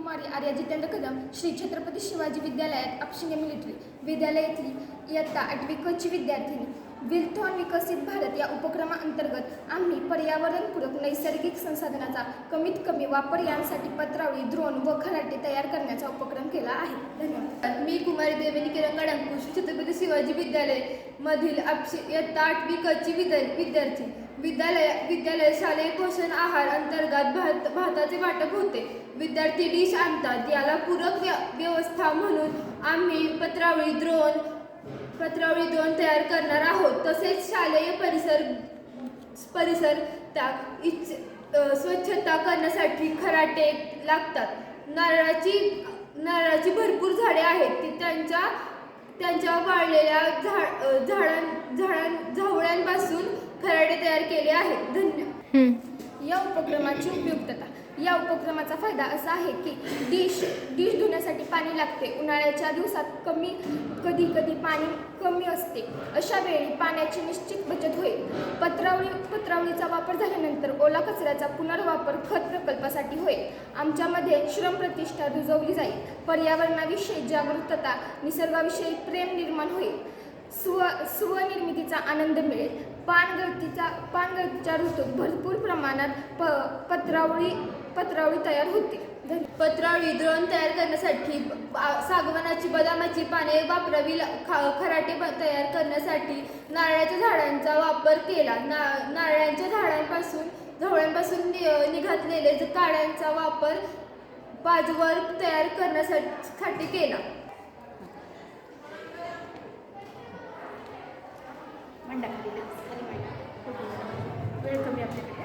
कुमारी आर्या जितेंद्र कदम श्री छत्रपती शिवाजी विद्यालयात अपशिंगे मिलिटरी विद्यालयातील इयत्ता 8वी क ची विद्यार्थिनी विलथॉन विकसित भारत या उपक्रमाअंतर्गत आम्ही पर्यावरणपूरक नैसर्गिक संसाधनाचा कमीत कमी वापर यांसाठी पत्रावळी, ड्रोन व खराटे तयार करण्याचा उपक्रम केला आहे. धन्यवाद. मी कुमारी देवनी किरण गडांकुश श्री छत्रपती शिवाजी विद्यालय मधील इयत्ता 8वी क ची विद्यार्थी विद्यालय शालेय पोषण आहार अंतर्गत भाताचे वाटप होते. विद्यार्थी डिश आणतात. याला पूरक व्यवस्था म्हणून आम्ही पत्रावळी ड्रोन तयार करणार आहोत. तसेच शालेय परिसर स्वच्छता करण्यासाठी खराटे लागतात. नारळाची भरपूर झाडे आहेत. ती त्यांच्या वाळलेल्या झावळ्यांपासून खराटे तयार केले आहेत. धन्यवाद. या उपक्रमाची उपयुक्तता. या उपक्रमाचा फायदा असा आहे की डिश धुण्यासाठी पाणी लागते. उन्हाळ्याच्या दिवसात कधी पाणी कमी असते. अशा वेळी पाण्याची निश्चित बचत होईल. पत्रावळीचा वापर झाल्यानंतर ओला कचऱ्याचा पुनर्वापर खत प्रकल्पासाठी होईल. आमच्यामध्ये श्रमप्रतिष्ठा रुजवली जाईल. पर्यावरणाविषयी जागरूकता, निसर्गाविषयी प्रेम निर्माण होईल. स्वनिर्मितीचा आनंद मिळेल. पानगळतीच्या ऋतूत भरपूर प्रमाणात पत्रावळी तयार होते. पत्रावळी ड्रोन तयार करण्यासाठी सागवानाची बदामाची पाने वापरावी. खराटे तयार करण्यासाठी नारळाच्या झाडांचा वापर केला. नारळाच्या झावळ्यांपासून निघालेले काड्यांचा वापर पाजवर तयार करण्यासाठी केला. वेळ कमी आपल्याकडे.